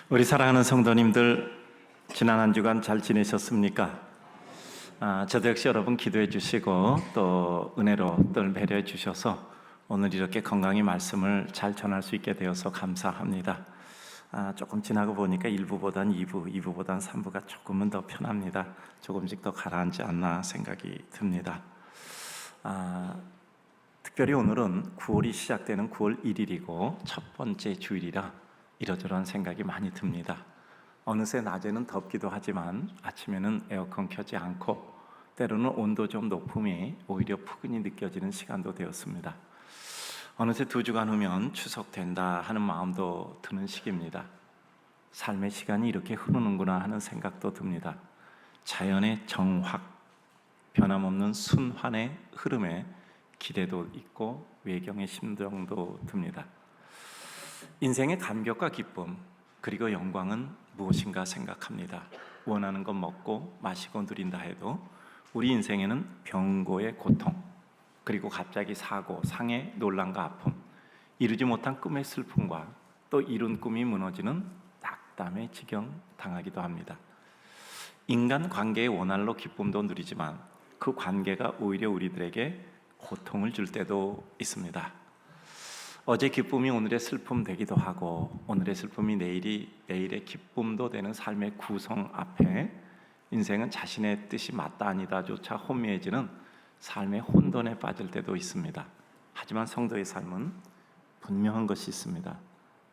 우리 사랑하는 성도님들, 지난 한 주간 잘 지내셨습니까? 저도 역시 여러분 기도해 주시고 또 은혜로 늘 배려해 주셔서 오늘 이렇게 건강히 말씀을 잘 전할 수 있게 되어서 감사합니다. 조금 지나고 보니까 1부보단 2부, 2부보단 3부가 조금은 더 편합니다. 조금씩 더 가라앉지 않나 생각이 듭니다. 특별히 오늘은 9월이 시작되는 9월 1일이고 첫 번째 주일이라 이러저러한 생각이 많이 듭니다. 어느새 낮에는 덥기도 하지만 아침에는 에어컨 켜지 않고 때로는 온도 좀 높음이 오히려 푸근히 느껴지는 시간도 되었습니다. 어느새 2주간 후면 추석 된다 하는 마음도 드는 시기입니다. 삶의 시간이 이렇게 흐르는구나 하는 생각도 듭니다. 자연의 정확, 변함없는 순환의 흐름에 기대도 있고 외경의 심정도 듭니다. 인생의 감격과 기쁨 그리고 영광은 무엇인가 생각합니다. 원하는 것 먹고 마시고 누린다 해도 우리 인생에는 병고의 고통, 그리고 갑자기 사고, 상해, 논란과 아픔, 이루지 못한 꿈의 슬픔과 또 이룬 꿈이 무너지는 낙담의 지경 당하기도 합니다. 인간 관계의 원활로 기쁨도 누리지만 그 관계가 오히려 우리들에게 고통을 줄 때도 있습니다. 어제 기쁨이 오늘의 슬픔 되기도 하고 오늘의 슬픔이 내일의 기쁨도 되는 삶의 구성 앞에 인생은 자신의 뜻이 맞다 아니다조차 혼미해지는 삶의 혼돈에 빠질 때도 있습니다. 하지만 성도의 삶은 분명한 것이 있습니다.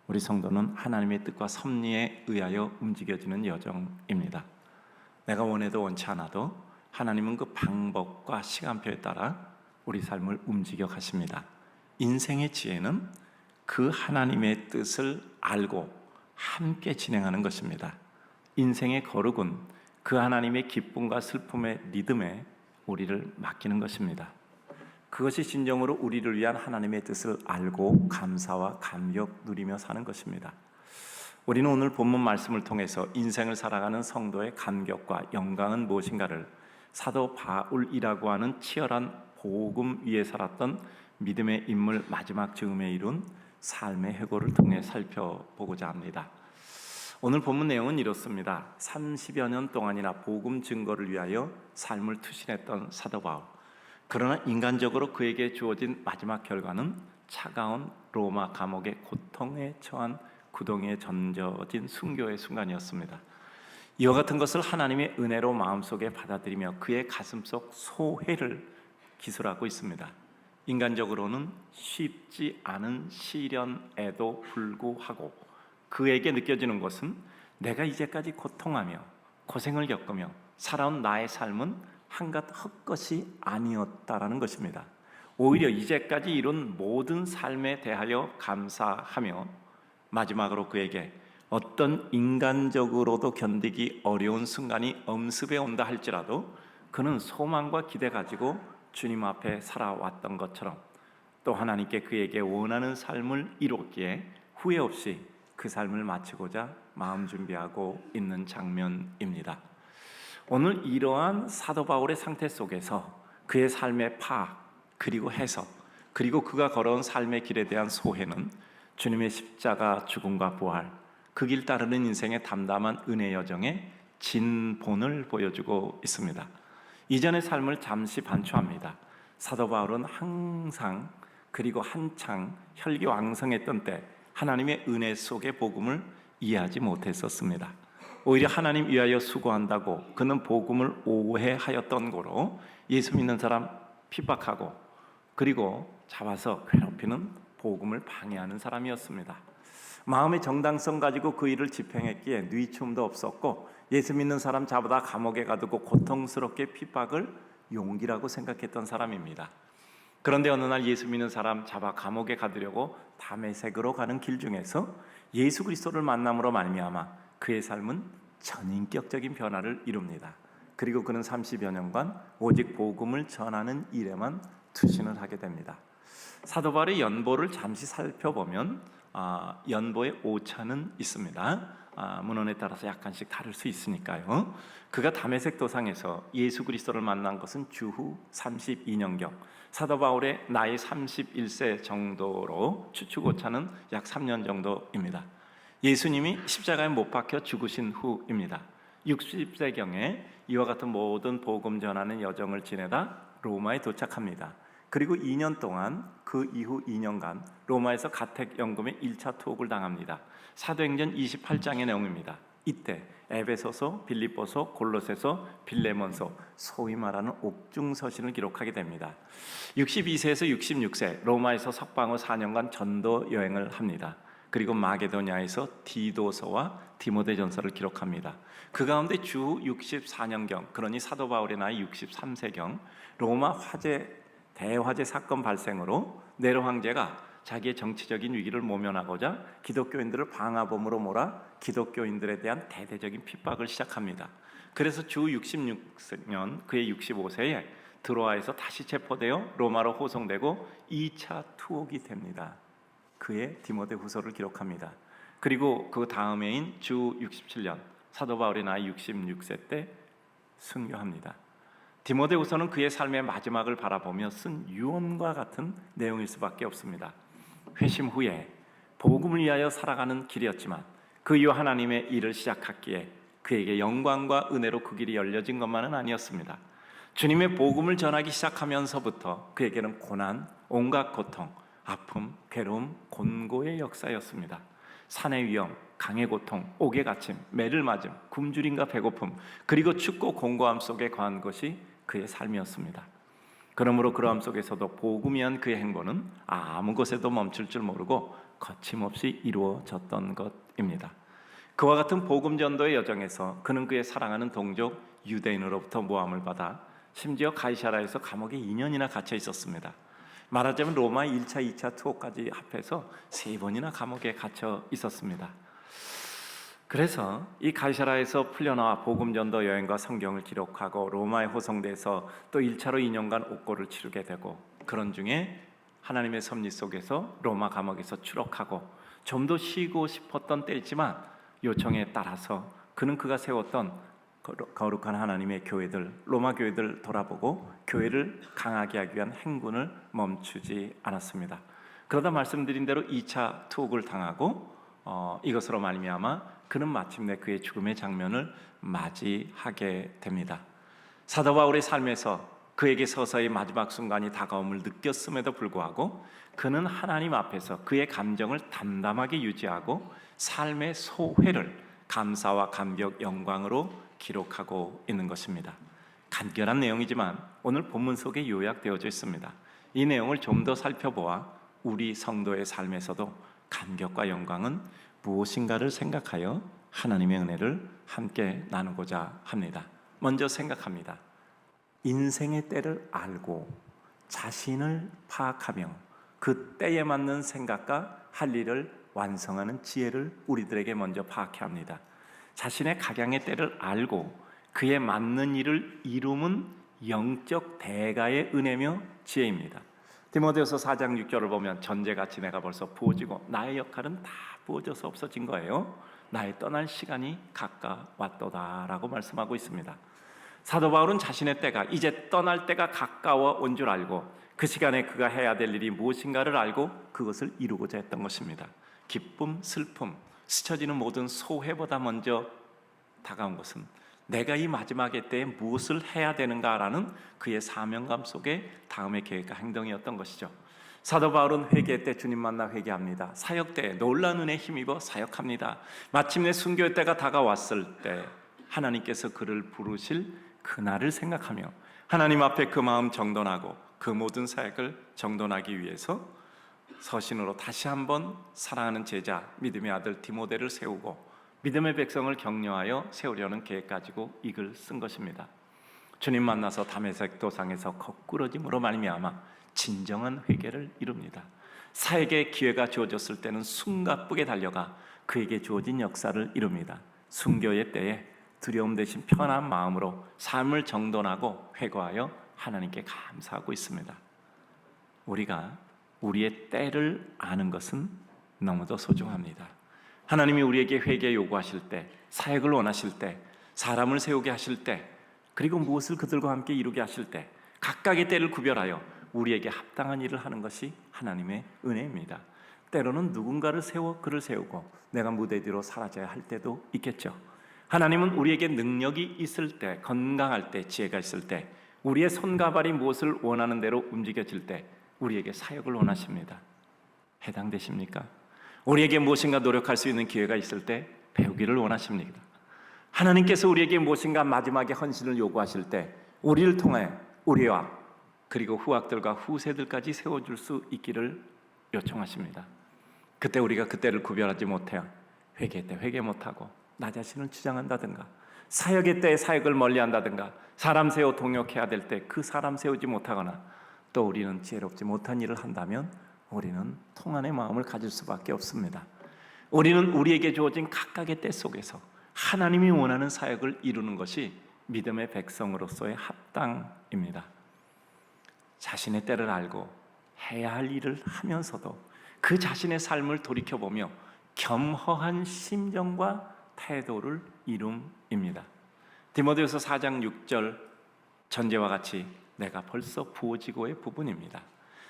우리 성도는 하나님의 뜻과 섭리에 의하여 움직여지는 여정입니다. 내가 원해도 원치 않아도 하나님은 그 방법과 시간표에 따라 우리 삶을 움직여 가십니다. 인생의 지혜는 그 하나님의 뜻을 알고 함께 진행하는 것입니다. 인생의 거룩은 그 하나님의 기쁨과 슬픔의 리듬에 우리를 맡기는 것입니다. 그것이 진정으로 우리를 위한 하나님의 뜻을 알고 감사와 감격 누리며 사는 것입니다. 우리는 오늘 본문 말씀을 통해서 인생을 살아가는 성도의 감격과 영광은 무엇인가를 사도 바울이라고 하는 치열한 복음 위에 살았던 믿음의 인물 마지막 즈음에 이룬 삶의 회고를 통해 살펴보고자 합니다. 오늘 본문 내용은 이렇습니다. 30여 년 동안이나 복음 증거를 위하여 삶을 투신했던 사도 바울. 그러나 인간적으로 그에게 주어진 마지막 결과는 차가운 로마 감옥의 고통에 처한 구덩이에 던져진 순교의 순간이었습니다. 이와 같은 것을 하나님의 은혜로 마음속에 받아들이며 그의 가슴속 소회를 기술하고 있습니다. 인간적으로는 쉽지 않은 시련에도 불구하고 그에게 느껴지는 것은 내가 이제까지 고통하며 고생을 겪으며 살아온 나의 삶은 한갓 헛것이 아니었다라는 것입니다. 오히려 이제까지 이룬 모든 삶에 대하여 감사하며 마지막으로 그에게 어떤 인간적으로도 견디기 어려운 순간이 엄습해 온다 할지라도 그는 소망과 기대 가지고 주님 앞에 살아왔던 것처럼 또 하나님께 그에게 원하는 삶을 이뤘기에 후회 없이 그 삶을 마치고자 마음 준비하고 있는 장면입니다. 오늘 이러한 사도 바울의 상태 속에서 그의 삶의 파악 그리고 해석 그리고 그가 걸어온 삶의 길에 대한 소회는 주님의 십자가 죽음과 부활 그 길 따르는 인생의 담담한 은혜 여정의 진본을 보여주고 있습니다. 이전의 삶을 잠시 반추합니다. 사도 바울은 항상 그리고 한창 혈기왕성했던 때 하나님의 은혜 속의 복음을 이해하지 못했었습니다. 오히려 하나님 위하여 수고한다고 그는 복음을 오해하였던 거로 예수 믿는 사람 핍박하고 그리고 잡아서 괴롭히는 복음을 방해하는 사람이었습니다. 마음의 정당성 가지고 그 일을 집행했기에 누이춤도 없었고 예수 믿는 사람 잡아다 감옥에 가두고 고통스럽게 핍박을 용기라고 생각했던 사람입니다. 그런데 어느 날 예수 믿는 사람 잡아 감옥에 가두려고 다메섹으로 가는 길 중에서 예수 그리스도를 만남으로 말미암아 그의 삶은 전인격적인 변화를 이룹니다. 그리고 그는 30여 년간 오직 복음을 전하는 일에만 투신을 하게 됩니다. 사도 바울의 연보를 잠시 살펴보면 연보의 오차는 있습니다. 문헌에 따라서 약간씩 다를 수 있으니까요. 그가 다메섹 도상에서 예수 그리스도를 만난 것은 주후 32년경, 사도 바울의 나이 31세 정도로 추측 오차는 약 3년 정도입니다. 예수님이 십자가에 못 박혀 죽으신 후입니다. 60세경에 이와 같은 모든 복음 전하는 여정을 지내다 로마에 도착합니다. 그리고 2년 동안, 그 이후 2년간 로마에서 가택연금의 1차 투옥을 당합니다. 사도행전 28장의 내용입니다. 이때 에베소서, 빌립보서, 골로새서, 빌레몬서, 소위 말하는 옥중서신을 기록하게 됩니다. 62세에서 66세 로마에서 석방 후 4년간 전도 여행을 합니다. 그리고 마게도냐에서 디도서와 디모데전서를 기록합니다. 그 가운데 주 64년경, 그러니 사도 바울의 나이 63세경 로마 대화재 사건 발생으로 네로 황제가 자기의 정치적인 위기를 모면하고자 기독교인들을 방화범으로 몰아 기독교인들에 대한 대대적인 핍박을 시작합니다. 그래서 주 66년 그의 65세에 드로아에서 다시 체포되어 로마로 호송되고 2차 투옥이 됩니다. 그의 디모데 후서를 기록합니다. 그리고 그 다음해인 주 67년 사도 바울의 나이 66세 때 순교합니다. 디모데 후서는 그의 삶의 마지막을 바라보며 쓴 유언과 같은 내용일 수밖에 없습니다. 회심 후에 복음을 위하여 살아가는 길이었지만 그 이후 하나님의 일을 시작했기에 그에게 영광과 은혜로 그 길이 열려진 것만은 아니었습니다. 주님의 복음을 전하기 시작하면서부터 그에게는 고난, 온갖 고통, 아픔, 괴로움, 곤고의 역사였습니다. 산의 위험, 강의 고통, 옥의 갇힘, 매를 맞음, 굶주림과 배고픔, 그리고 춥고 공고함 속에 거한 것이 그의 삶이었습니다. 그러므로 그러함 속에서도 복음이한 그의 행보는 아무 것에도 멈출 줄 모르고 거침없이 이루어졌던 것입니다. 그와 같은 복음 전도의 여정에서 그는 그의 사랑하는 동족 유대인으로부터 모함을 받아 심지어 가이사라에서 감옥에 2년이나 갇혀 있었습니다. 말하자면 로마 1차, 2차 투옥까지 합해서 3번이나 감옥에 갇혀 있었습니다. 그래서 이 가이사라에서 풀려나와 복음전도 여행과 성경을 기록하고 로마에 호송돼서 또 1차로 2년간 옥고를 치르게 되고, 그런 중에 하나님의 섭리 속에서 로마 감옥에서 추록하고 좀 더 쉬고 싶었던 때이지만 요청에 따라서 그는 그가 세웠던 거룩한 하나님의 교회들, 로마 교회들 돌아보고 교회를 강하게 하기 위한 행군을 멈추지 않았습니다. 그러다 말씀드린 대로 2차 투옥을 당하고 이것으로 말미암아 그는 마침내 그의 죽음의 장면을 맞이하게 됩니다. 사도 바울의 삶에서 그에게 서서히 마지막 순간이 다가옴을 느꼈음에도 불구하고 그는 하나님 앞에서 그의 감정을 담담하게 유지하고 삶의 소회를 감사와 감격, 영광으로 기록하고 있는 것입니다. 간결한 내용이지만 오늘 본문 속에 요약되어져 있습니다. 이 내용을 좀 더 살펴보아 우리 성도의 삶에서도 감격과 영광은 무엇인가를 생각하여 하나님의 은혜를 함께 나누고자 합니다. 먼저 생각합니다. 인생의 때를 알고 자신을 파악하며 그 때에 맞는 생각과 할 일을 완성하는 지혜를 우리들에게 먼저 파악해야 합니다. 자신의 각양의 때를 알고 그에 맞는 일을 이루면 영적 대가의 은혜며 지혜입니다. 디모데후서 4장 6절을 보면 전제같이 내가 벌써 부어지고 나의 역할은 다 부어져서 없어진 거예요. 나의 떠날 시간이 가까웠도다 라고 말씀하고 있습니다. 사도 바울은 자신의 때가 이제 떠날 때가 가까워 온 줄 알고 그 시간에 그가 해야 될 일이 무엇인가를 알고 그것을 이루고자 했던 것입니다. 기쁨, 슬픔, 스쳐지는 모든 소회보다 먼저 다가온 것은 내가 이 마지막의 때에 무엇을 해야 되는가라는 그의 사명감 속에 다음의 계획과 행동이었던 것이죠. 사도 바울은 회개 때 주님 만나 회개합니다. 사역 때 놀라운 은혜에 힘입어 사역합니다. 마침내 순교의 때가 다가왔을 때 하나님께서 그를 부르실 그날을 생각하며 하나님 앞에 그 마음 정돈하고 그 모든 사역을 정돈하기 위해서 서신으로 다시 한번 사랑하는 제자 믿음의 아들 디모데를 세우고 믿음의 백성을 격려하여 세우려는 계획 가지고 이 글 쓴 것입니다. 주님 만나서 다메섹 도상에서 거꾸러짐으로 말미암아 진정한 회개를 이룹니다. 사역의 기회가 주어졌을 때는 숨가쁘게 달려가 그에게 주어진 역사를 이룹니다. 순교의 때에 두려움 대신 편한 마음으로 삶을 정돈하고 회고하여 하나님께 감사하고 있습니다. 우리가 우리의 때를 아는 것은 너무도 소중합니다. 하나님이 우리에게 회개 요구하실 때, 사역을 원하실 때, 사람을 세우게 하실 때, 그리고 무엇을 그들과 함께 이루게 하실 때 각각의 때를 구별하여 우리에게 합당한 일을 하는 것이 하나님의 은혜입니다. 때로는 누군가를 세워 그를 세우고 내가 무대 뒤로 사라져야 할 때도 있겠죠. 하나님은 우리에게 능력이 있을 때, 건강할 때, 지혜가 있을 때, 우리의 손과 발이 무엇을 원하는 대로 움직여질 때 우리에게 사역을 원하십니다. 해당되십니까? 우리에게 무엇인가 노력할 수 있는 기회가 있을 때 배우기를 원하십니다. 하나님께서 우리에게 무엇인가 마지막에 헌신을 요구하실 때 우리를 통해 우리와 그리고 후학들과 후세들까지 세워줄 수 있기를 요청하십니다. 그때 우리가 그때를 구별하지 못해요. 회개 때 회개 못하고 나 자신을 주장한다든가, 사역의 때에 사역을 멀리한다든가, 사람 세워 동역해야 될 때 그 사람 세우지 못하거나, 또 우리는 지혜롭지 못한 일을 한다면 우리는 통한의 마음을 가질 수밖에 없습니다. 우리는 우리에게 주어진 각각의 때 속에서 하나님이 원하는 사역을 이루는 것이 믿음의 백성으로서의 합당입니다. 자신의 때를 알고 해야 할 일을 하면서도 그 자신의 삶을 돌이켜보며 겸허한 심정과 태도를 이룸입니다. 디모데후서 4장 6절 전제와 같이 내가 벌써 부어지고의 부분입니다.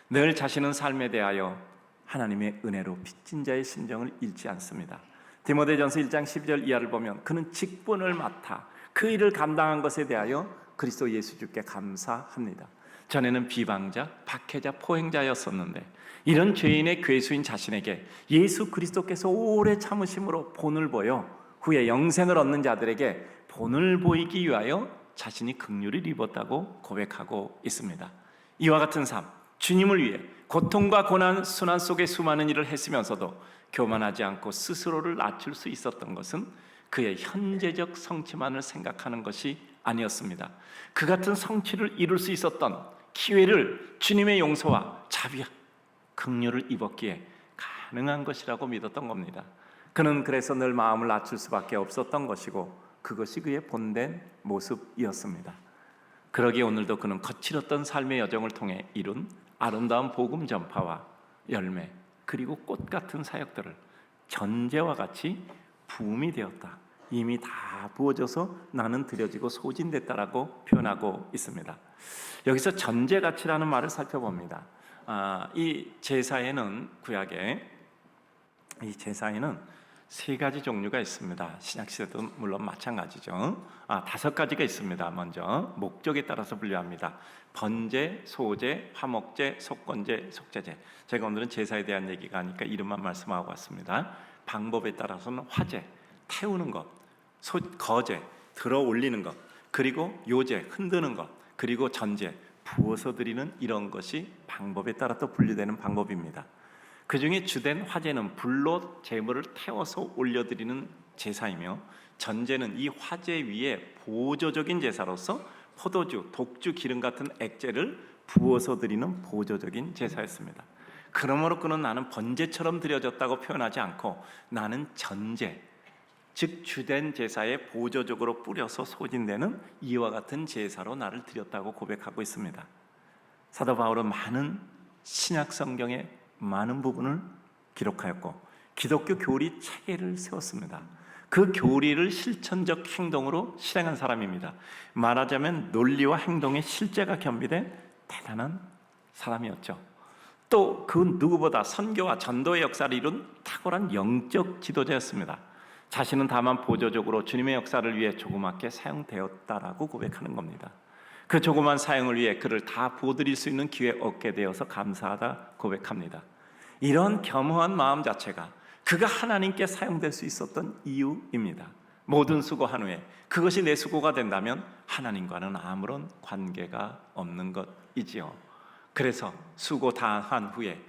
늘 자신은 삶에 대하여 하나님의 은혜로 빚진 자의 심정을 잃지 않습니다. 디모데전서 1장 12절 이하를 보면 그는 직분을 맡아 그 일을 감당한 것에 대하여 그리스도 예수 주께 감사합니다. 전에는 비방자, 박해자, 포행자였었는데 이런 죄인의 괴수인 자신에게 예수 그리스도께서 오래 참으심으로 본을 보여 후에 영생을 얻는 자들에게 본을 보이기 위하여 자신이 긍휼을 입었다고 고백하고 있습니다. 이와 같은 삶, 주님을 위해 고통과 고난, 순환 속에 수많은 일을 했으면서도 교만하지 않고 스스로를 낮출 수 있었던 것은 그의 현재적 성취만을 생각하는 것이 아니었습니다. 그 같은 성취를 이룰 수 있었던 기회를 주님의 용서와 자비와 긍휼을 입었기에 가능한 것이라고 믿었던 겁니다. 그는 그래서 늘 마음을 낮출 수밖에 없었던 것이고 그것이 그의 본된 모습이었습니다. 그러기에 오늘도 그는 거칠었던 삶의 여정을 통해 이룬 아름다운 복음 전파와 열매 그리고 꽃 같은 사역들을 전제와 같이 부음이 되었다, 이미 다 부어져서 나는 드려지고 소진됐다라고 표현하고 있습니다. 여기서 전제같이라는 말을 살펴봅니다. 이 제사에는 구약에 이 제사에는 세 가지 종류가 있습니다. 신약시대도 물론 마찬가지죠. 5가지가 있습니다. 먼저 목적에 따라서 분류합니다. 번제, 소제, 화목제, 속건제, 속죄제. 제가 오늘은 제사에 대한 얘기가 아니까 이름만 말씀하고 왔습니다. 방법에 따라서는 화제, 태우는 것, 거제, 들어 올리는 것, 그리고 요제, 흔드는 것, 그리고 전제, 부어서 드리는 이런 것이 방법에 따라 또 분류되는 방법입니다. 그 중에 주된 화제는 불로 제물을 태워서 올려드리는 제사이며, 전제는 이 화제 위에 보조적인 제사로서 포도주, 독주, 기름 같은 액제를 부어서 드리는 보조적인 제사였습니다. 그러므로 그는 나는 번제처럼 드려졌다고 표현하지 않고 나는 전제, 즉 주된 제사에 보조적으로 뿌려서 소진되는 이와 같은 제사로 나를 드렸다고 고백하고 있습니다. 사도 바울은 많은 신약 성경의 많은 부분을 기록하였고 기독교 교리 체계를 세웠습니다. 그 교리를 실천적 행동으로 실행한 사람입니다. 말하자면 논리와 행동의 실제가 겸비된 대단한 사람이었죠. 또 그 누구보다 선교와 전도의 역사를 이룬 탁월한 영적 지도자였습니다. 자신은 다만 보조적으로 주님의 역사를 위해 조그맣게 사용되었다라고 고백하는 겁니다. 그 조그만 사용을 위해 그를 다 부어드릴 수 있는 기회 얻게 되어서 감사하다 고백합니다. 이런 겸허한 마음 자체가 그가 하나님께 사용될 수 있었던 이유입니다. 모든 수고한 후에 그것이 내 수고가 된다면 하나님과는 아무런 관계가 없는 것이지요. 그래서 수고 다 한 후에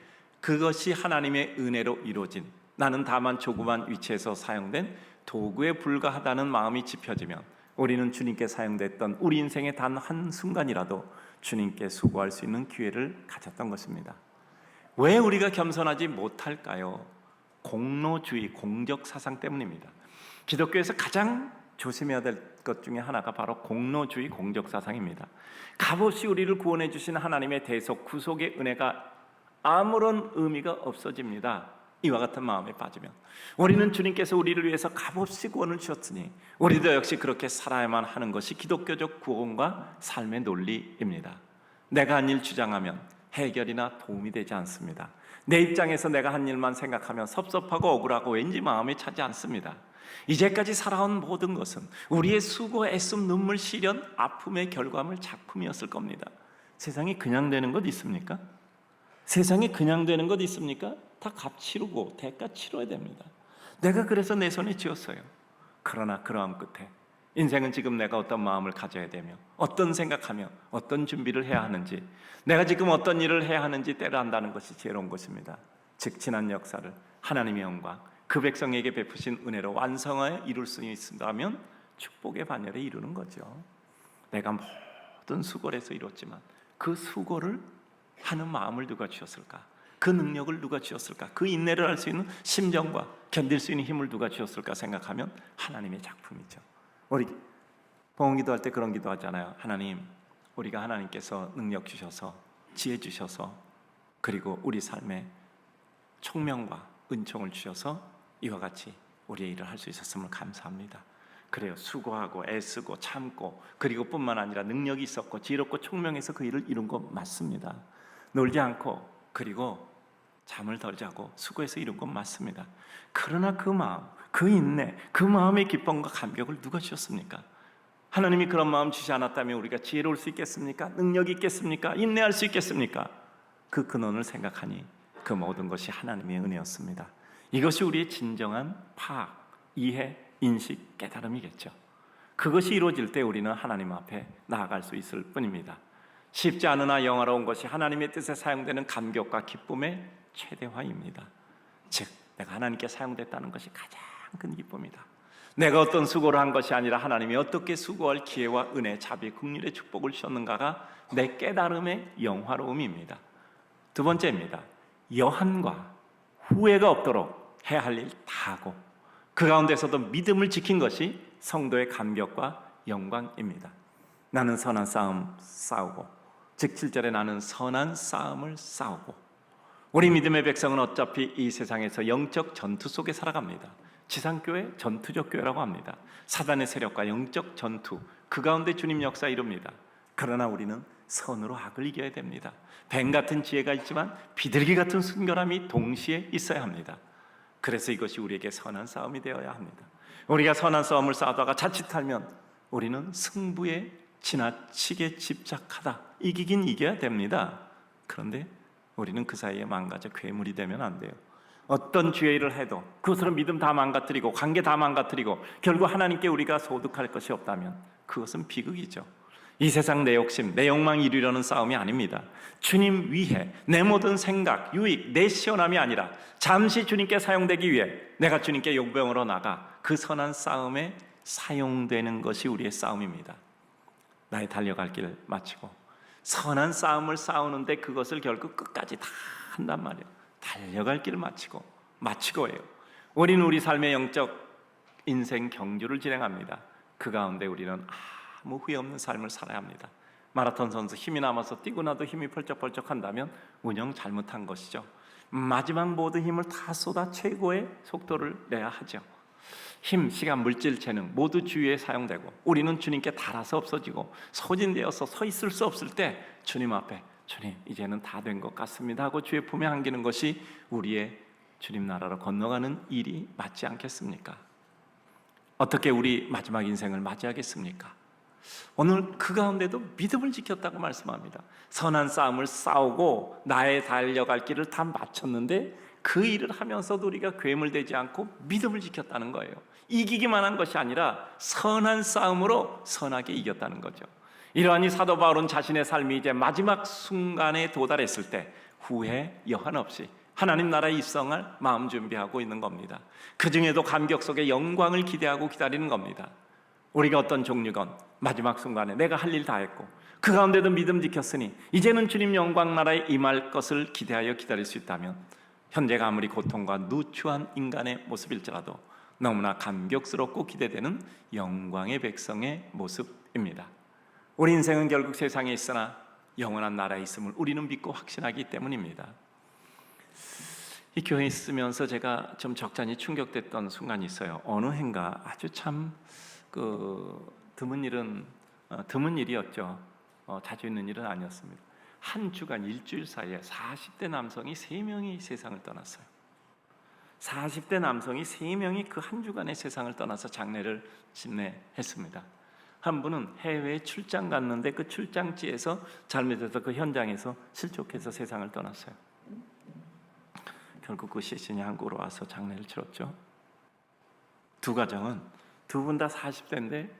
그것이 하나님의 은혜로 이루어진, 나는 다만 조그만 위치에서 사용된 도구에 불과하다는 마음이 짚혀지면 우리는 주님께 사용됐던 우리 인생의 단 한순간이라도 주님께 수고할 수 있는 기회를 가졌던 것입니다. 왜 우리가 겸손하지 못할까요? 공로주의, 공적사상 때문입니다. 기독교에서 가장 조심해야 될 것 중에 하나가 바로 공로주의, 공적사상입니다. 값없이 우리를 구원해 주신 하나님의 대속, 구속의 은혜가 아무런 의미가 없어집니다. 이와 같은 마음에 빠지면 우리는 주님께서 우리를 위해서 값없이 구원을 주셨으니 우리도 역시 그렇게 살아야만 하는 것이 기독교적 구원과 삶의 논리입니다. 내가 한 일 주장하면 해결이나 도움이 되지 않습니다. 내 입장에서 내가 한 일만 생각하면 섭섭하고 억울하고 왠지 마음에 차지 않습니다. 이제까지 살아온 모든 것은 우리의 수고, 애씀, 눈물, 시련, 아픔의 결과물, 작품이었을 겁니다. 세상이 그냥 되는 것 있습니까? 세상이 그냥 되는 것 있습니까? 다 값 치르고 대가 치러야 됩니다. 내가 그래서 내 손에 쥐었어요. 그러나 그러함 끝에 인생은 지금 내가 어떤 마음을 가져야 되며 어떤 생각하며 어떤 준비를 해야 하는지, 내가 지금 어떤 일을 해야 하는지 때려 안다는 것이 지혜로운 것입니다. 즉 지난 역사를 하나님의 영광, 그 백성에게 베푸신 은혜로 완성하여 이룰 수 있다면 축복의 반열에 이루는 거죠. 내가 모든 수고를 해서 이뤘지만 그 수고를 하는 마음을 누가 주었을까? 그 능력을 누가 주었을까? 그 인내를 할 수 있는 심정과 견딜 수 있는 힘을 누가 주었을까 생각하면 하나님의 작품이죠. 우리 봉헌기도 할 때 그런 기도하잖아요. 하나님, 우리가 하나님께서 능력 주셔서 지혜 주셔서 그리고 우리 삶에 총명과 은총을 주셔서 이와 같이 우리의 일을 할 수 있었음을 감사합니다. 그래요. 수고하고 애쓰고 참고 그리고 뿐만 아니라 능력이 있었고 지혜롭고 총명해서 그 일을 이룬 거 맞습니다. 놀지 않고 그리고 잠을 덜 자고 수고해서 이룬 건 맞습니다. 그러나 그 마음, 그 인내, 그 마음의 기쁨과 감격을 누가 주셨습니까? 하나님이 그런 마음 주지 않았다면 우리가 지혜로울 수 있겠습니까? 능력이 있겠습니까? 인내할 수 있겠습니까? 그 근원을 생각하니 그 모든 것이 하나님의 은혜였습니다. 이것이 우리의 진정한 파악, 이해, 인식, 깨달음이겠죠. 그것이 이루어질 때 우리는 하나님 앞에 나아갈 수 있을 뿐입니다. 쉽지 않으나 영화로운 것이 하나님의 뜻에 사용되는 감격과 기쁨의 최대화입니다. 즉 내가 하나님께 사용됐다는 것이 가장 큰 기쁨이다. 내가 어떤 수고를 한 것이 아니라 하나님이 어떻게 수고할 기회와 은혜, 자비, 긍휼의 축복을 주셨는가가 내 깨달음의 영화로움입니다. 두 번째입니다. 여한과 후회가 없도록 해야 할 일 다 하고 그 가운데서도 믿음을 지킨 것이 성도의 감격과 영광입니다. 나는 선한 싸움 싸우고, 즉 7절에 나는 선한 싸움을 싸우고. 우리 믿음의 백성은 어차피 이 세상에서 영적 전투 속에 살아갑니다. 지상교회 전투적 교회라고 합니다. 사단의 세력과 영적 전투, 그 가운데 주님 역사 이룹니다. 그러나 우리는 선으로 악을 이겨야 됩니다. 뱀 같은 지혜가 있지만 비둘기 같은 순결함이 동시에 있어야 합니다. 그래서 이것이 우리에게 선한 싸움이 되어야 합니다. 우리가 선한 싸움을 싸우다가 자칫하면 우리는 승부에 지나치게 집착하다 이기긴 이겨야 됩니다. 그런데 우리는 그 사이에 망가져 괴물이 되면 안 돼요. 어떤 죄의 일을 해도 그것으로 믿음 다 망가뜨리고 관계 다 망가뜨리고 결국 하나님께 우리가 소득할 것이 없다면 그것은 비극이죠. 이 세상 내 욕심, 내 욕망 이루려는 싸움이 아닙니다. 주님 위해 내 모든 생각, 유익, 내 시원함이 아니라 잠시 주님께 사용되기 위해 내가 주님께 용병으로 나가 그 선한 싸움에 사용되는 것이 우리의 싸움입니다. 나의 달려갈 길을 마치고 선한 싸움을 싸우는데 그것을 결국 끝까지 다 한단 말이에요. 달려갈 길을 마치고 해요. 우리는 우리 삶의 영적 인생 경주를 진행합니다. 그 가운데 우리는 아무 후회 없는 삶을 살아야 합니다. 마라톤 선수 힘이 남아서 뛰고 나도 힘이 펄쩍펄쩍 한다면 운영 잘못한 것이죠. 마지막 모든 힘을 다 쏟아 최고의 속도를 내야 하죠. 힘, 시간, 물질, 재능 모두 주위에 사용되고 우리는 주님께 닳아서 없어지고 소진되어서 서 있을 수 없을 때 주님 앞에 주님 이제는 다 된 것 같습니다 하고 주의 품에 안기는 것이 우리의 주님 나라로 건너가는 일이 맞지 않겠습니까? 어떻게 우리 마지막 인생을 맞이하겠습니까? 오늘 그 가운데도 믿음을 지켰다고 말씀합니다. 선한 싸움을 싸우고 나의 달려갈 길을 다 마쳤는데 그 일을 하면서도 우리가 괴물되지 않고 믿음을 지켰다는 거예요. 이기기만 한 것이 아니라 선한 싸움으로 선하게 이겼다는 거죠. 이러하니 사도 바울은 자신의 삶이 이제 마지막 순간에 도달했을 때 후회 여한 없이 하나님 나라에 입성할 마음 준비하고 있는 겁니다. 그 중에도 감격 속에 영광을 기대하고 기다리는 겁니다. 우리가 어떤 종류건 마지막 순간에 내가 할 일 다 했고 그 가운데도 믿음 지켰으니 이제는 주님 영광 나라에 임할 것을 기대하여 기다릴 수 있다면 현재가 아무리 고통과 누추한 인간의 모습일지라도 너무나 감격스럽고 기대되는 영광의 백성의 모습입니다. 우리 인생은 결국 세상에 있으나 영원한 나라에 있음을 우리는 믿고 확신하기 때문입니다. 이 교회에 있으면서 제가 좀 적잖이 충격됐던 순간이 있어요. 어느 해인가 아주 참 드문 일이었죠. 자주 있는 일은 아니었습니다. 한 주간 일주일 사이에 40대 남성이 3명이 세상을 떠났어요. 40대 남성이 3명이 그 한 주간의 세상을 떠나서 장례를 진례했습니다. 한 분은 해외에 출장 갔는데 그 출장지에서 잘못해서 그 현장에서 실족해서 세상을 떠났어요. 결국 그 시신이 한국으로 와서 장례를 치렀죠. 두 가정은 두 분 다 40대인데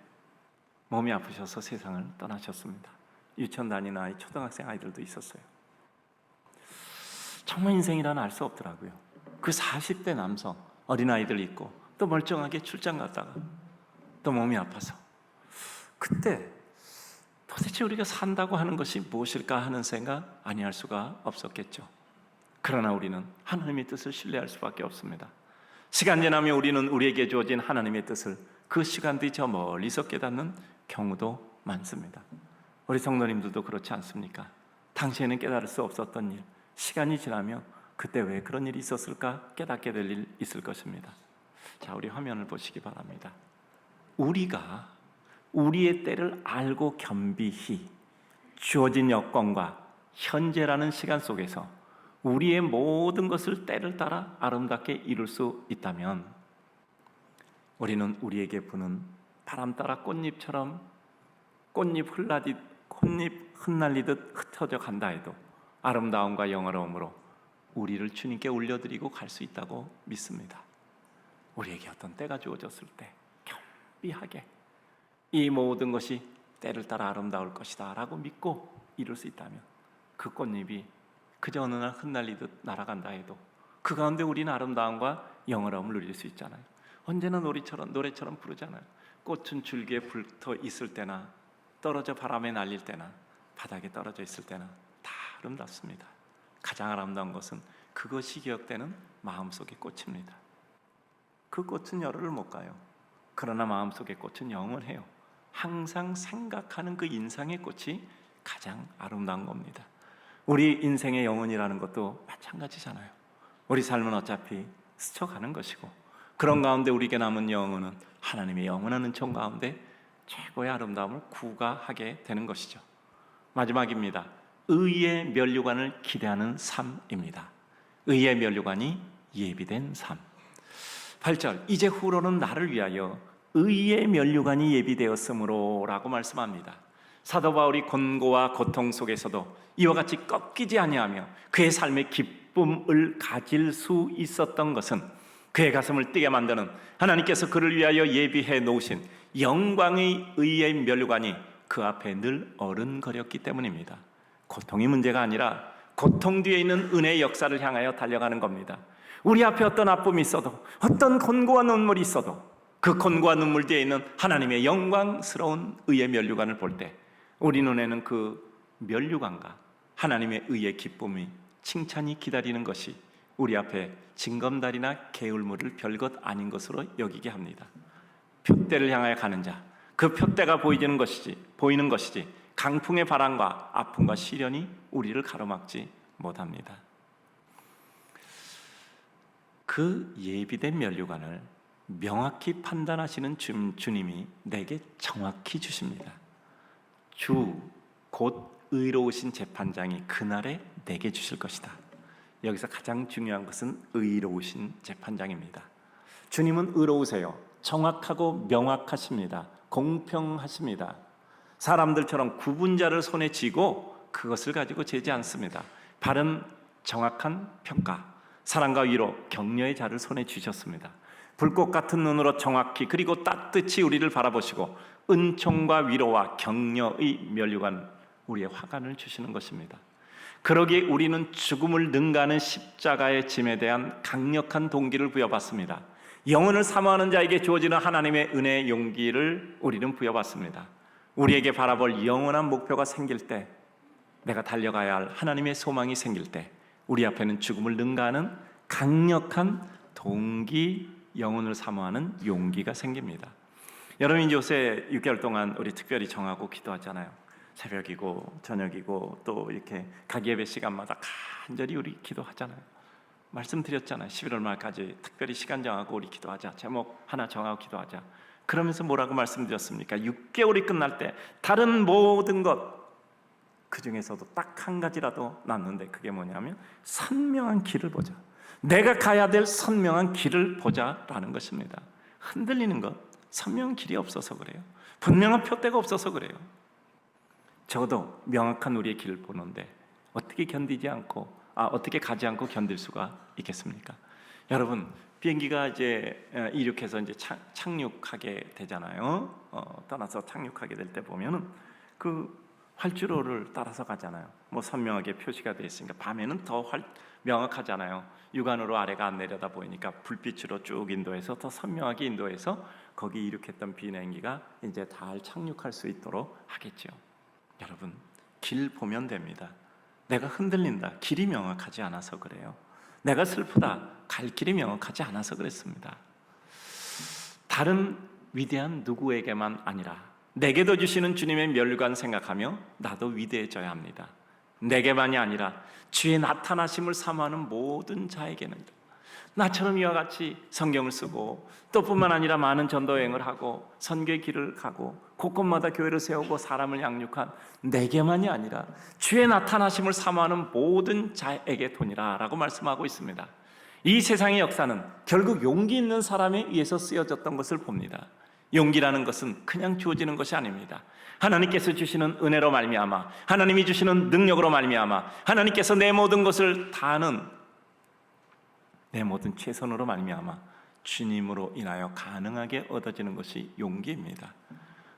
몸이 아프셔서 세상을 떠나셨습니다. 유치원 다니는 아이, 초등학생 아이들도 있었어요. 정말 인생이란 알 수 없더라고요. 그 40대 남성, 어린아이들 있고 또 멀쩡하게 출장 갔다가 또 몸이 아파서, 그때 도대체 우리가 산다고 하는 것이 무엇일까 하는 생각 아니할 수가 없었겠죠. 그러나 우리는 하나님의 뜻을 신뢰할 수밖에 없습니다. 시간 지나면 우리는 우리에게 주어진 하나님의 뜻을 그 시간 뒤 저 멀리서 깨닫는 경우도 많습니다. 우리 성도님들도 그렇지 않습니까? 당시에는 깨달을 수 없었던 일, 시간이 지나면 그때 왜 그런 일이 있었을까 깨닫게 될 일 있을 것입니다. 자, 우리 화면을 보시기 바랍니다. 우리가 우리의 때를 알고 겸비히 주어진 여건과 현재라는 시간 속에서 우리의 모든 것을 때를 따라 아름답게 이룰 수 있다면, 우리는 우리에게 부는 바람 따라 꽃잎처럼 꽃잎 흩날리듯 흩어져 간다 해도 아름다움과 영화로움으로 우리를 주님께 올려드리고 갈 수 있다고 믿습니다. 우리에게 어떤 때가 주어졌을 때 겸비하게 이 모든 것이 때를 따라 아름다울 것이다 라고 믿고 이룰 수 있다면, 그 꽃잎이 그저 어느 날 흩날리듯 날아간다 해도 그 가운데 우리는 아름다움과 영화로움을 누릴 수 있잖아요. 언제나 노래처럼 부르잖아요. 꽃은 줄기에 붙어 있을 때나 떨어져 바람에 날릴 때나 바닥에 떨어져 있을 때나 다 아름답습니다. 가장 아름다운 것은 그것이 기억되는 마음속의 꽃입니다. 그 꽃은 열흘을 못 가요. 그러나 마음속의 꽃은 영원해요. 항상 생각하는 그 인상의 꽃이 가장 아름다운 겁니다. 우리 인생의 영혼이라는 것도 마찬가지잖아요. 우리 삶은 어차피 스쳐가는 것이고, 그런 가운데 우리에게 남은 영혼은 하나님의 영원한 은총 가운데 최고의 아름다움을 구가하게 되는 것이죠. 마지막입니다. 의의 면류관을 기대하는 삶입니다. 의의 면류관이 예비된 삶. 8절, 이제 후로는 나를 위하여 의의 면류관이 예비되었으므로 라고 말씀합니다. 사도 바울이 곤고와 고통 속에서도 이와 같이 꺾이지 아니하며 그의 삶의 기쁨을 가질 수 있었던 것은 그의 가슴을 뛰게 만드는 하나님께서 그를 위하여 예비해 놓으신 영광의 의의 면류관이 그 앞에 늘 어른거렸기 때문입니다. 고통이 문제가 아니라 고통 뒤에 있는 은혜의 역사를 향하여 달려가는 겁니다. 우리 앞에 어떤 아픔이 있어도, 어떤 곤고와 눈물이 있어도 그 곤고와 눈물 뒤에 있는 하나님의 영광스러운 의의 면류관을 볼 때 우리 눈에는 그 면류관과 하나님의 의의 기쁨이, 칭찬이 기다리는 것이 우리 앞에 징검다리나 게을물을 별것 아닌 것으로 여기게 합니다. 표대를 향하여 가는 자, 그 표대가 보이는 것이지 강풍의 바람과 아픔과 시련이 우리를 가로막지 못합니다. 그 예비된 면류관을 명확히 판단하시는 주님이 내게 정확히 주십니다. 주 곧 의로우신 재판장이 그날에 내게 주실 것이다. 여기서 가장 중요한 것은 의로우신 재판장입니다. 주님은 의로우세요. 정확하고 명확하십니다. 공평하십니다. 사람들처럼 구분자를 손에 쥐고 그것을 가지고 재지 않습니다. 바른 정확한 평가, 사랑과 위로, 격려의 자를 손에 쥐셨습니다. 불꽃 같은 눈으로 정확히 그리고 따뜻이 우리를 바라보시고 은총과 위로와 격려의 면류관, 우리의 화관을 주시는 것입니다. 그러기에 우리는 죽음을 능가하는 십자가의 짐에 대한 강력한 동기를 부여받습니다. 영혼을 사모하는 자에게 주어지는 하나님의 은혜의 용기를 우리는 부여받습니다. 우리에게 바라볼 영원한 목표가 생길 때, 내가 달려가야 할 하나님의 소망이 생길 때 우리 앞에는 죽음을 능가하는 강력한 동기, 영혼을 사모하는 용기가 생깁니다. 여러분, 요새 6개월 동안 우리 특별히 정하고 기도하잖아요. 새벽이고 저녁이고 또 이렇게 각 예배 시간마다 간절히 우리 기도하잖아요. 말씀드렸잖아요. 11월 말까지 특별히 시간 정하고 우리 기도하자. 제목 하나 정하고 기도하자. 그러면서 뭐라고 말씀드렸습니까? 6개월이 끝날 때 다른 모든 것, 그 중에서도 딱 한 가지라도 남는데 그게 뭐냐면 선명한 길을 보자. 내가 가야 될 선명한 길을 보자라는 것입니다. 흔들리는 것, 선명한 길이 없어서 그래요. 분명한 표대가 없어서 그래요. 적어도 명확한 우리의 길을 보는데 어떻게 어떻게 가지 않고 견딜 수가 있겠습니까? 여러분, 비행기가 이제 이륙해서 이제 착륙하게 되잖아요. 떠나서 착륙하게 될 때 보면은 그 활주로를 따라서 가잖아요. 뭐 선명하게 표시가 되어 있으니까 밤에는 더 명확하잖아요. 육안으로 아래가 안 내려다 보이니까 불빛으로 쭉 인도해서 더 선명하게 인도해서 거기 이륙했던 비행기가 이제 잘 착륙할 수 있도록 하겠죠. 여러분, 길 보면 됩니다. 내가 흔들린다, 길이 명확하지 않아서 그래요. 내가 슬프다, 갈 길이 명확하지 않아서 그랬습니다. 다른 위대한 누구에게만 아니라 내게도 주시는 주님의 멸관 생각하며 나도 위대해져야 합니다. 내게만이 아니라 주의 나타나심을 사모하는 모든 자에게는 나처럼 이와 같이 성경을 쓰고 또 뿐만 아니라 많은 전도 여행을 하고 선교의 길을 가고 곳곳마다 교회를 세우고 사람을 양육한 내게만이 아니라 주의 나타나심을 사모하는 모든 자에게 돈이라 라고 말씀하고 있습니다. 이 세상의 역사는 결국 용기 있는 사람에 의해서 쓰여졌던 것을 봅니다. 용기라는 것은 그냥 주어지는 것이 아닙니다. 하나님께서 주시는 은혜로 말미암아, 하나님이 주시는 능력으로 말미암아, 하나님께서 내 모든 것을 다하는 내 모든 최선으로 말미암아 주님으로 인하여 가능하게 얻어지는 것이 용기입니다.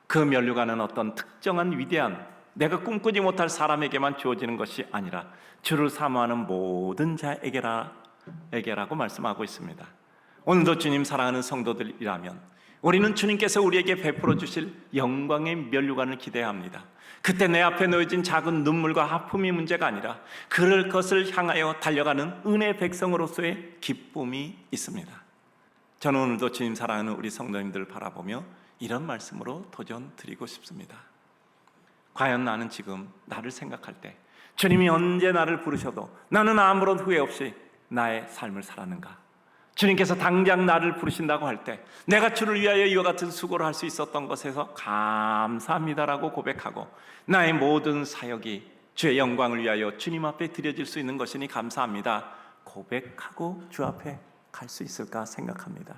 그 면류관은 어떤 특정한 위대한 내가 꿈꾸지 못할 사람에게만 주어지는 것이 아니라 주를 사모하는 모든 자에게라고 말씀하고 있습니다. 오늘도 주님 사랑하는 성도들이라면 우리는 주님께서 우리에게 베풀어 주실 영광의 면류관을 기대해야 합니다. 그때 내 앞에 놓여진 작은 눈물과 아픔이 문제가 아니라 그럴 것을 향하여 달려가는 은혜의 백성으로서의 기쁨이 있습니다. 저는 오늘도 주님 사랑하는 우리 성도님들을 바라보며 이런 말씀으로 도전 드리고 싶습니다. 과연 나는 지금 나를 생각할 때 주님이 언제 나를 부르셔도 나는 아무런 후회 없이 나의 삶을 살았는가? 주님께서 당장 나를 부르신다고 할 때 내가 주를 위하여 이와 같은 수고를 할 수 있었던 것에서 감사합니다라고 고백하고 나의 모든 사역이 주의 영광을 위하여 주님 앞에 드려질 수 있는 것이니 감사합니다 고백하고 주 앞에 갈 수 있을까 생각합니다.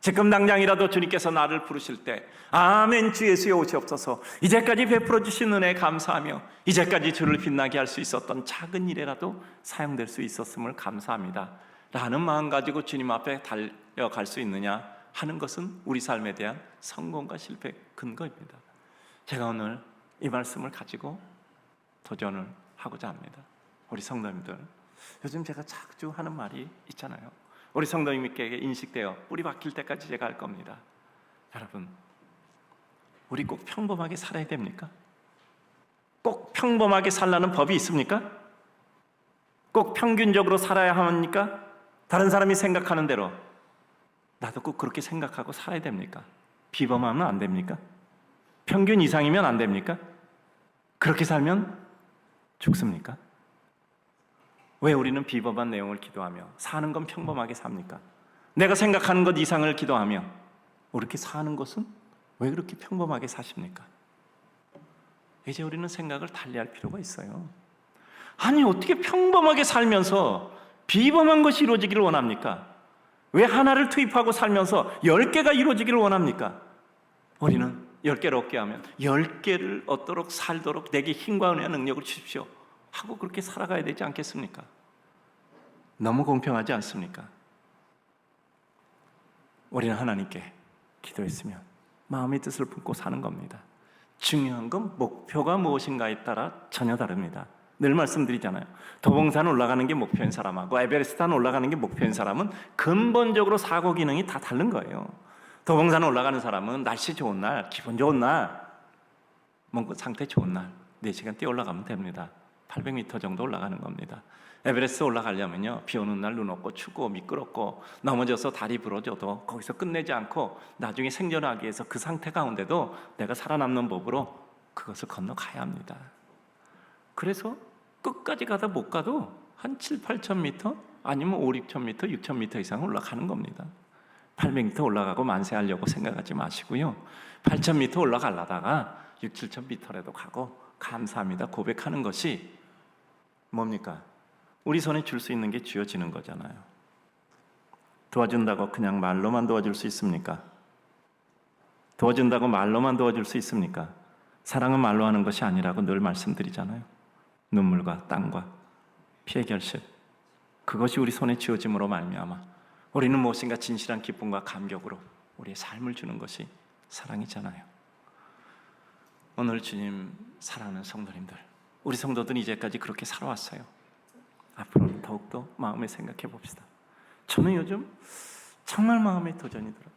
지금 당장이라도 주님께서 나를 부르실 때 아멘 주 예수여 오시옵소서, 이제까지 베풀어 주신 은혜에 감사하며 이제까지 주를 빛나게 할 수 있었던 작은 일에라도 사용될 수 있었음을 감사합니다 라는 마음 가지고 주님 앞에 달려갈 수 있느냐 하는 것은 우리 삶에 대한 성공과 실패 근거입니다. 제가 오늘 이 말씀을 가지고 도전을 하고자 합니다. 우리 성도님들, 요즘 제가 자주 하는 말이 있잖아요. 우리 성도님께 인식되어 뿌리 박힐 때까지 제가 할 겁니다. 여러분, 우리 꼭 평범하게 살아야 됩니까? 꼭 평범하게 살라는 법이 있습니까? 꼭 평균적으로 살아야 합니까? 다른 사람이 생각하는 대로 나도 꼭 그렇게 생각하고 살아야 됩니까? 비범하면 안 됩니까? 평균 이상이면 안 됩니까? 그렇게 살면 죽습니까? 왜 우리는 비범한 내용을 기도하며 사는 건 평범하게 삽니까? 내가 생각하는 것 이상을 기도하며 이렇게 사는 것은 왜 그렇게 평범하게 사십니까? 이제 우리는 생각을 달리할 필요가 있어요. 아니, 어떻게 평범하게 살면서 비범한 것이 이루어지기를 원합니까? 왜 하나를 투입하고 살면서 10개가 이루어지기를 원합니까? 우리는 10개를 얻게 하면 10개를 얻도록 살도록 내게 힘과 은혜와 능력을 주십시오 하고 그렇게 살아가야 되지 않겠습니까? 너무 공평하지 않습니까? 우리는 하나님께 기도했으면 마음의 뜻을 품고 사는 겁니다. 중요한 건 목표가 무엇인가에 따라 전혀 다릅니다. 늘 말씀드리잖아요. 도봉산 올라가는 게 목표인 사람하고 에베레스트산 올라가는 게 목표인 사람은 근본적으로 사고 기능이 다 다른 거예요. 도봉산 올라가는 사람은 날씨 좋은 날, 기분 좋은 날, 뭔가 상태 좋은 날 4시간 뛰어 올라가면 됩니다. 800m 정도 올라가는 겁니다. 에베레스트 올라가려면요, 비 오는 날 눈 없고 춥고 미끄럽고 넘어져서 다리 부러져도 거기서 끝내지 않고 나중에 생존하기 위해서 그 상태 가운데도 내가 살아남는 법으로 그것을 건너가야 합니다. 그래서 끝까지 가다 못 가도 한 7, 8,000m 아니면 5, 6,000m, 6,000m 이상 올라가는 겁니다. 800m 올라가고 만세하려고 생각하지 마시고요, 8,000m 올라가려다가 6, 7,000m라도 가고 감사합니다 고백하는 것이 뭡니까? 우리 손에 줄 수 있는 게 쥐어지는 거잖아요. 도와준다고 그냥 말로만 도와줄 수 있습니까? 도와준다고 말로만 도와줄 수 있습니까? 사랑은 말로 하는 것이 아니라고 늘 말씀드리잖아요. 눈물과 땀과 피의 결실, 그것이 우리 손에 쥐어짐으로 말미암아 우리는 무엇인가 진실한 기쁨과 감격으로 우리의 삶을 주는 것이 사랑이잖아요. 오늘 주님 사랑하는 성도님들, 우리 성도들은 이제까지 그렇게 살아왔어요. 앞으로는 더욱더 마음에 생각해 봅시다. 저는 요즘 정말 마음에 도전이 들어요.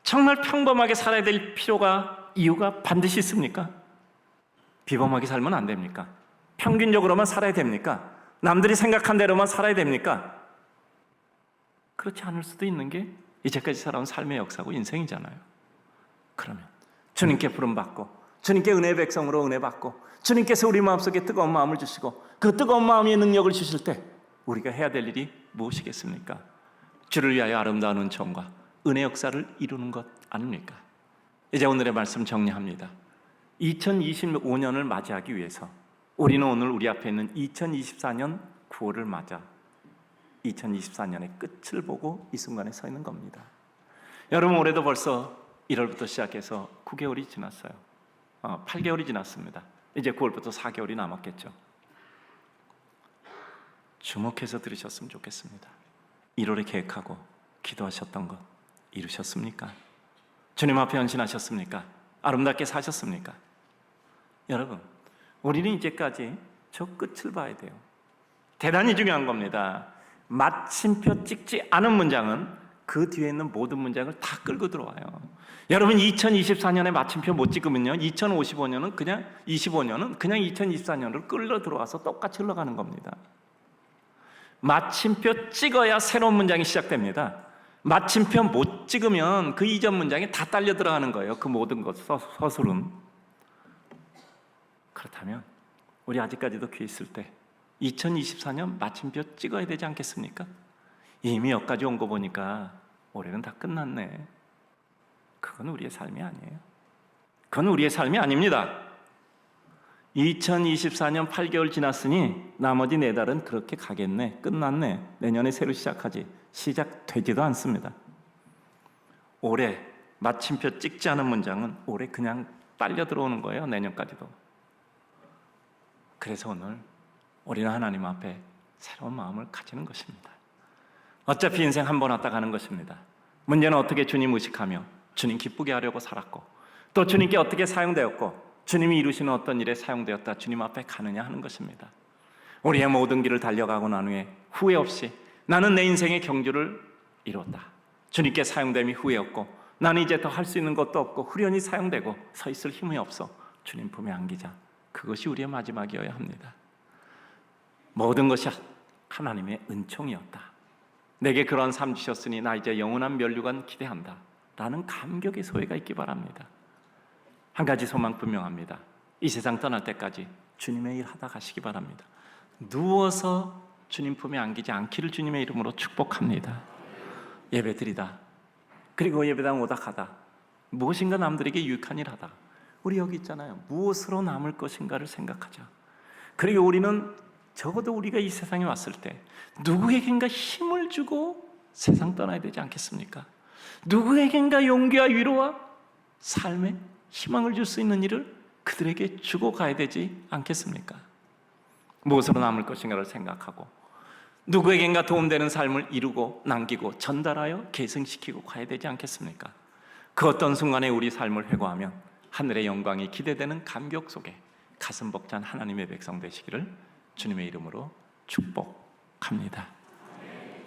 정말 평범하게 살아야 될 필요가, 이유가 반드시 있습니까? 비범하게 살면 안 됩니까? 평균적으로만 살아야 됩니까? 남들이 생각한 대로만 살아야 됩니까? 그렇지 않을 수도 있는 게 이제까지 살아온 삶의 역사고 인생이잖아요. 그러면 주님께 부름받고 주님께 은혜의 백성으로 은혜받고 주님께서 우리 마음속에 뜨거운 마음을 주시고 그 뜨거운 마음의 능력을 주실 때 우리가 해야 될 일이 무엇이겠습니까? 주를 위하여 아름다운 은총과 은혜 역사를 이루는 것 아닙니까? 이제 오늘의 말씀 정리합니다. 2025년을 맞이하기 위해서 우리는 오늘 우리 앞에 있는 2024년 9월을 맞아 2024년의 끝을 보고 이 순간에 서 있는 겁니다. 여러분, 올해도 벌써 1월부터 시작해서 9개월이 지났어요. 8개월이 지났습니다. 이제 9월부터 4개월이 남았겠죠. 주목해서 들으셨으면 좋겠습니다. 1월에 계획하고 기도하셨던 것 이루셨습니까? 주님 앞에 헌신하셨습니까? 아름답게 사셨습니까? 여러분, 우리는 이제까지 저 끝을 봐야 돼요. 대단히 중요한 겁니다. 마침표 찍지 않은 문장은 그 뒤에 있는 모든 문장을 다 끌고 들어와요. 여러분, 2024년에 마침표 못 찍으면요, 2025년은 그냥 2024년으로 끌려 들어와서 똑같이 흘러가는 겁니다. 마침표 찍어야 새로운 문장이 시작됩니다. 마침표 못 찍으면 그 이전 문장이 다 딸려 들어가는 거예요. 그 모든 것, 서술은. 그렇다면 우리 아직까지도 귀 있을 때 2024년 마침표 찍어야 되지 않겠습니까? 이미 여기까지 온 거 보니까 올해는 다 끝났네. 그건 우리의 삶이 아니에요. 그건 우리의 삶이 아닙니다. 2024년 8개월 지났으니 나머지 4달은 그렇게 가겠네, 끝났네, 내년에 새로 시작하지, 시작되지도 않습니다. 올해 마침표 찍지 않은 문장은 올해 그냥 딸려 들어오는 거예요. 내년까지도. 그래서 오늘 우리는 하나님 앞에 새로운 마음을 가지는 것입니다. 어차피 인생 한 번 왔다 가는 것입니다. 문제는 어떻게 주님 의식하며 주님 기쁘게 하려고 살았고, 또 주님께 어떻게 사용되었고 주님이 이루시는 어떤 일에 사용되었다 주님 앞에 가느냐 하는 것입니다. 우리의 모든 길을 달려가고 난 후에 후회 없이 나는 내 인생의 경주를 이뤘다, 주님께 사용됨이 후회 없고 나는 이제 더 할 수 있는 것도 없고 후련히 사용되고 서 있을 힘이 없어 주님 품에 안기자, 그것이 우리의 마지막이어야 합니다. 모든 것이 하나님의 은총이었다, 내게 그러한 삶 주셨으니 나 이제 영원한 면류관 기대한다 라는 감격의 소회가 있기 바랍니다. 한 가지 소망 분명합니다. 이 세상 떠날 때까지 주님의 일 하다 가시기 바랍니다. 누워서 주님 품에 안기지 않기를 주님의 이름으로 축복합니다. 예배드리다, 그리고 예배당 오다 가다, 무엇인가 남들에게 유익한 일 하다, 우리 여기 있잖아요. 무엇으로 남을 것인가를 생각하자. 그리고 우리는 적어도 우리가 이 세상에 왔을 때 누구에겐가 힘을 주고 세상 떠나야 되지 않겠습니까? 누구에겐가 용기와 위로와 삶의 희망을 줄 수 있는 일을 그들에게 주고 가야 되지 않겠습니까? 무엇으로 남을 것인가를 생각하고 누구에겐가 도움되는 삶을 이루고 남기고 전달하여 계승시키고 가야 되지 않겠습니까? 그 어떤 순간에 우리 삶을 회고하면 하늘의 영광이 기대되는 감격 속에 가슴 벅찬 하나님의 백성 되시기를 주님의 이름으로 축복합니다.